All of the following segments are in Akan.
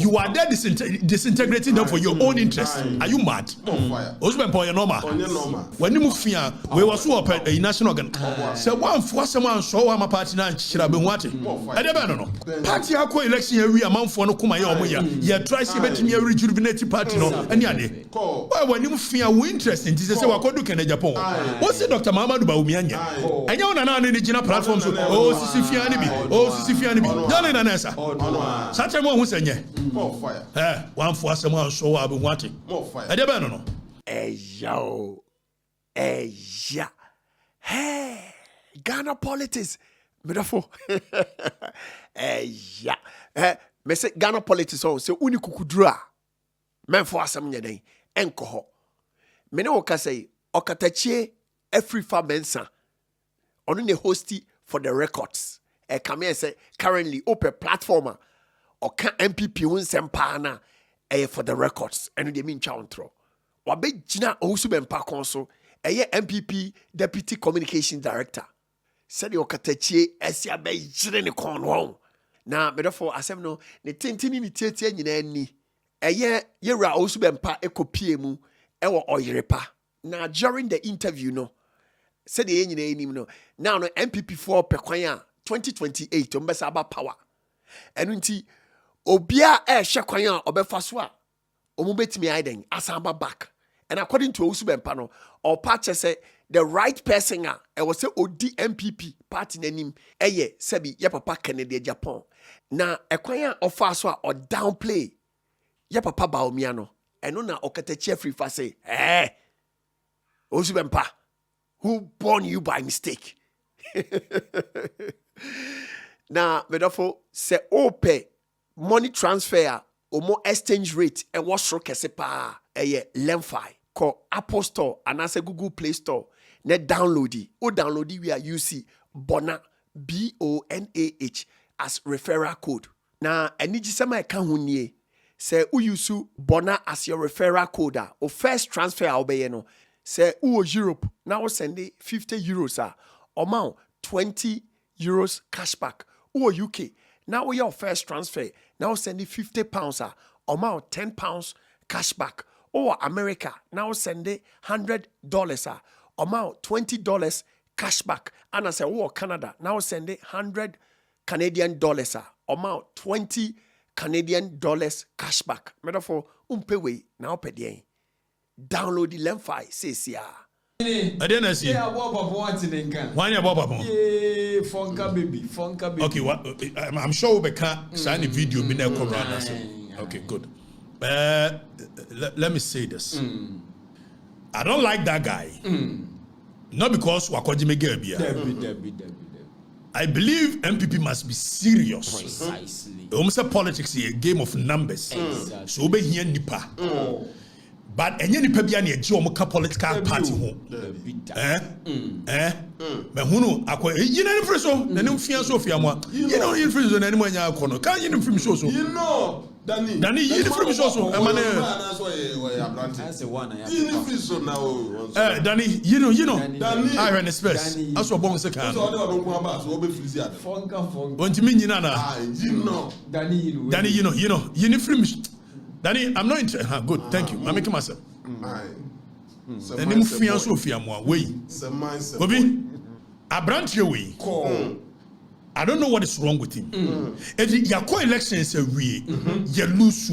You are there disintegrating them for your own interest. Are you mad? Owusu Bempah you normal. When you move here, we was so a national organ. So one for someone so am a party na chira be wate. E dey be no. Party akọ election here we amanfo no kuma ye omo ya. Ye try say betimi rejuvenate party no ani ade. Why when you move here we interesting to say we akodu Kenya Japan. What say Dr. Bawumia nya. Enya una na ni gina platforms oh sisi fia ni bi. Oh sisi fia ni bi. Dale na nesa. Sache mo hu senye. More fire. One for someone so I be wanting. More fire. I never know. Yo. Yeah. Hey. Ghana politics. Medafo. Yeah. Me say Ghana politics on say uni kukudura. Men for asam nyeden. Enko ho. Me ne woka say Okatakyie Afrifa mensa. Onu ne hosti for the records. Come here say currently open platformer. Oka MPP won sempana for the records and they mean chantro. Wabe jina Owusu Bempah konso MPP Deputy Communication Director. Said Okatakyie esia be jire ne kon won. Na therefore asem no ne tentini ni tietie nyina ni. Yera Owusu Bempah ekopie mu ewo oyerepa. Na during the interview no said the nyina enim no. Now no MPP for pekwan 2028 ombesa aba power. Enunti Obia hye kwan a obefa so a omubetimi aiden asamba back. And according to Owusu Bempah no, or patch say the right person a was say odi MPP party nanim eye sebi ye papa Kennedy Japan. Na ekwan a ofa so a or downplay ye papa Bawumia no. Eno na Okatakyie Afrifa say, Owusu Bempah, who born you by mistake? Now, therefore, say ope money transfer or more exchange rate and what stroke kesepa Lemfi call Apple Store and as a Google Play Store. Net download we are using Bonah BONAH as referral code. Now, any jisema kahunye say Owusu Bonah as your referral code or first transfer obeyeno. Say Europe now send €50 amount 20 euros cashback. UK now we your first transfer now send £50 amount £10 cashback. Or America now send $100 amount $20 cashback. And I say Canada now send $100 Canadian amount $20 Canadian cashback. Metaphor umpewe now pedien. Download the Lemfi says ya. I didn't see. Yeah, Why you Bob? Yeah, Funka baby. Okay, I'm sure we can sign a video. Okay, good. Let me say this. I don't like that guy. Not because Wakojime Gabby. I believe MPP must be serious. Precisely. Almost politics is a game of numbers. Exactly. So be here nipa. But any nipa bi na eje omo ka political party ho. But hunu akwa you know free so na nem fia so fia mo. You know you free so na nem anya akọ no. Can you nem free so? You know Danny you free so. That's a one. You free so now. Danny you know I ran the space. That's what bon second. So don't come back so be free there. Funka. Ontimi nyina na. You know. Danny you know you free Danny, I'm not interested. Good, thank you. I'm making myself. And then Fian Sophia more way. Bobby, I brand your way. I don't know what is wrong with him. And your co-elections are we, you lose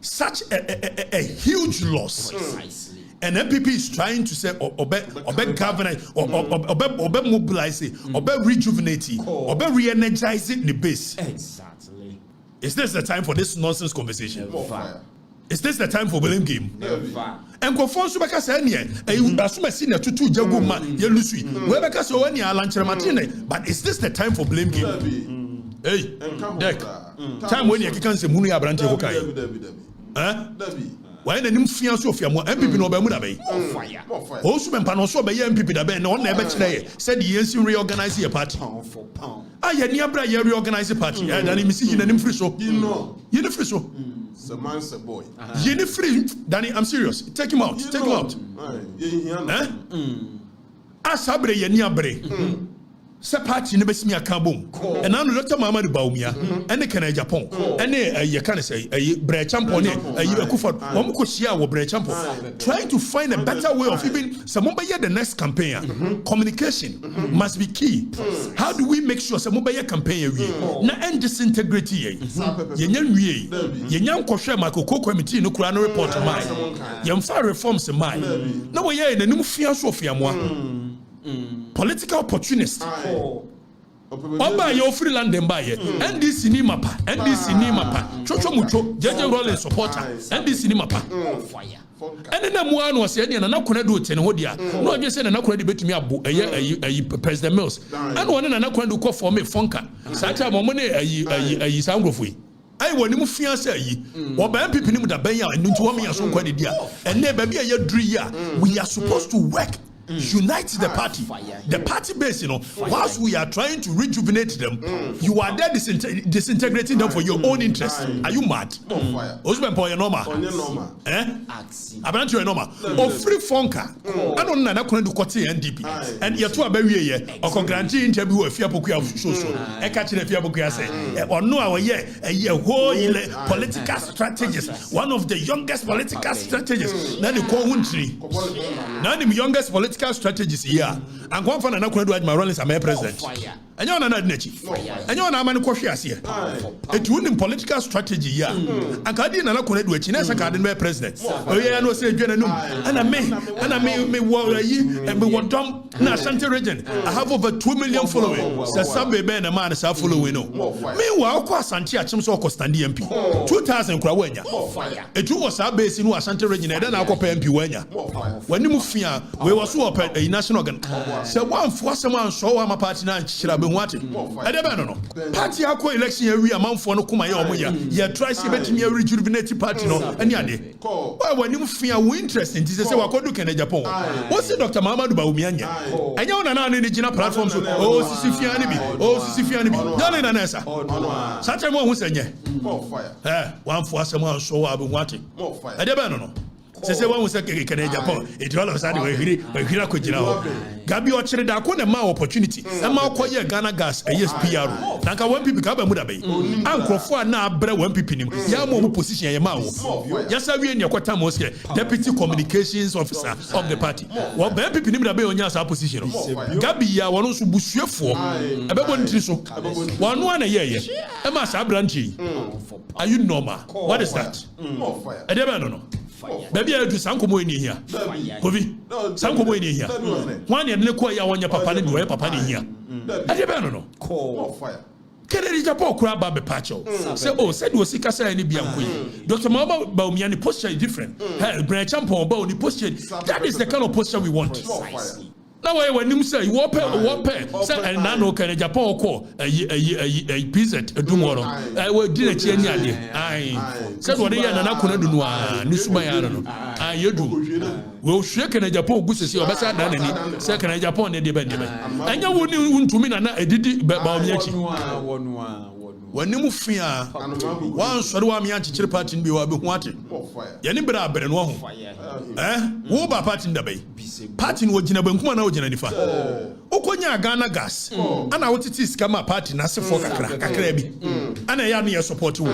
such a huge loss. Precisely. And MPP is trying to say, obey governance, obey mobilizing, obey rejuvenating, obey re-energizing the base. Exactly. Is this the time for this nonsense conversation? Fire. Is this the time for blame game? Never. And confirm so because any assume senior to two jago man ye lusu. We because so any launcher martine. But is this the time for blame game? Hey, Deck. Time when you can say munu ya branche ko kai. Why na nim fia so fia mo MPP no ba mu da be. Fire. Owusu Bempah no so be MPP da be na on na be kire said the NC reorganize your party. Pound for pound. Ah, you near you reorganize the party. And then you see you name free so. You know. You the free so. The man's a boy. You the free. Danny, I'm serious. Take him out. Take him out. Asabre you near bre. se party ne besimi aka bom and now Dr. Muhammad Bawumia and the Canada Japan and you can say a bread champion a kufa one could share our bread champion trying to find a better way of even someone by the next campaign communication must be key. How do we make sure someone by a campaign na end disintegrity yenyan kwhwe makoko committee no kura no report mai yemfa reforms mai na we ye nanim fia so fiamoa political opportunist Oba yo free London buy NDC ni mapa chocho mucho JJ Rolling supporter NDC ni mapa ene na mu anu ose ene na kona do tene hodia no adwe se na kona de betumi abo President Mills ene wona na kona do ko form fonka sa ta mo ne ayi sangrofo ai woni mu fiance ayi wo ba MPP ni mu da ban ya nti wo me ya so kwa de dia ene ba bi ya dru ya we are supposed to work unite the party base, whilst we are trying to rejuvenate them, you are there disintegrating them for your own interest. Are you mad? Owusu Bempah your normal. Abantu your normal. O free fonka. I don't know na kona do kote NDP. And you to abawie ye. O ko grantee interview afia pokuya so. E ka kire afia pokuya say. Ono a ye whole political strategies. One of the youngest political strategies. Na ni ko huntri. Na ni youngest political strategies here and go for na kwadu adma Rollins am president enyo na nachi enyo na amane kwhwe ase it won political strategy here and kadi na kwadu achi na saka de president oye no say dwenanum ana me wo yi me wo dom na Ashanti region I have over 2 million followers so some be na man sa following no me wa ko Ashanti achim so ko stand MP 2000 kura wanya it was a base no Ashanti region e na akọ MP wanya wani mu fia we was so a national organ say one for someone show am party na nchira be nwate e de be no party akọ election ya wi amanfo no kuma ya omoya ya try say betimi ya rejuvenate party no ani ade why wani mu fia we interest in say wakodu Canada Japan what say Dr. Muhammad Bawumia anya anya ona na ni gina platform so sisi fia ni bi nyale na nesa sache mo hu senye one for someone show am be nwate e de be no say one was a Canada Japan it all of a sudden we hira ko gina ho Gabby o chire da ko na ma opportunity e ma ko ye Ghana gas ESPR na ka one people ka ba mu da be ankrofo na abre one people nim ya mo position ye ma wo ya sa wie ne kwata mo se deputy communications officer of the party wo ba people nim da be onya sa position Gabby ya wono so busuefo e be bo ntiri so wono ana ye e ma sa branch are you normal what is that e dey be no baby I do sankomo eni hia kovi sankomo eni hia wan ye ne ko ya wonya papa ne do papa ne hia ade be no Canada Japan kura ba be pacho say said we sika say ni bianko yi Dr. Muhammad Bawumia ni posture is different brand champion ba ni posture that is the kind of posture we want na way when him say you pay say and na no Canada Japan ko PZ edumoro we di na chi ani ade ai said what dey na kona du no a ni suma ya no yedu we hwe Canada Japan gu sesi obesa da na ni say Canada Japan ne de be anya woni Wontumi na edidi Bawumia chi wani mu fia wan sori wa mi anchichire party bi wa be hu ate ye ni bra abere no ho wo ba party ndabai party no gina bankuma na wo gina nifa ukonya Ghana gas ana wotiti skama party na sefo kakra bi ana ya no ye support wo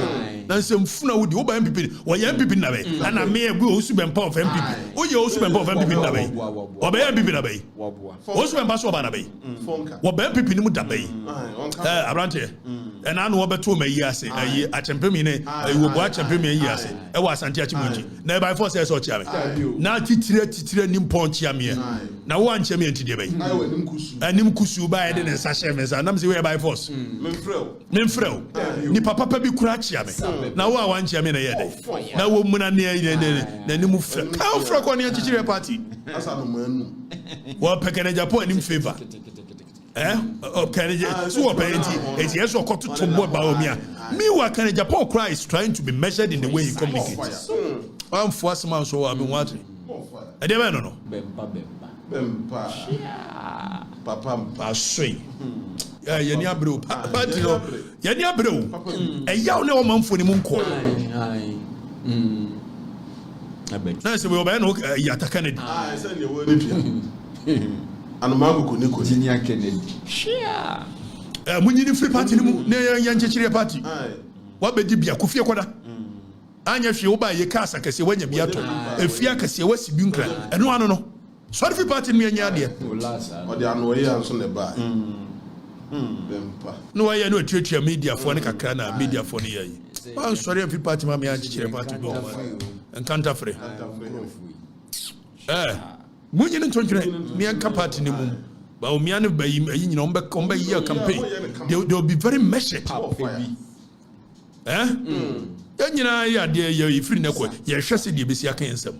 na nsem wo di wo ba MPP wo ye MPP ndabai ana me egu Owusu Bempah of MPP wo ye Owusu Bempah of MPP ndabai wo ba MPP ndabai Owusu Bempah so ba ndabai wo ba MPP ni mu ndabai abrante and I know about 2 years ayi achempemi ne wo bo achempemi years e wa Asante Achimoji na by force so chiame na titire nim ponchi ame na wo anchemi antide bai anim kusu ba e de ne sashe mesa na mse we by force memfreu ni papa bi kura chiame na wo anchemi na yede na wo muna ne na nim fra ka fra ko ne titire party asa no manu wo pekene Japan nim favor okay, so apparently, it's yes or got to Bawumia. Meanwhile, Canada Japan cry is trying to be measured in the way he communicates. I'm for some man, so I've been watching. I don't know. Bempah. Papa, swing. Yania bro, Patino, Yania bro, a young no man for the moon call. I bet. That's the way Yata Kennedy. I send you word. Anumago Kuniko. Junior Kennedy. Shia. Munyini free party ni mu ne yanchechire party. Wa bedi bia kofie koda. Anya hwe wo ba ye kasa kase wanya bia to. Efia kase wasi bi nkra. Eno ano no. Sorry free party ni anya de. Ode anu ye anso ne ba. Bempah. No wa ye no tuatua media fo ne kakra na media fo ne yayi. Wan sorry free party ma me yanchechire party do. Enkanta free. Munyini ntontwere me anka party ni mu. Bawumia ne bayi nyina ombe year campaign. They'll be very measured. Nyina ya de ye free na ko ye hwese de besi aka ensam.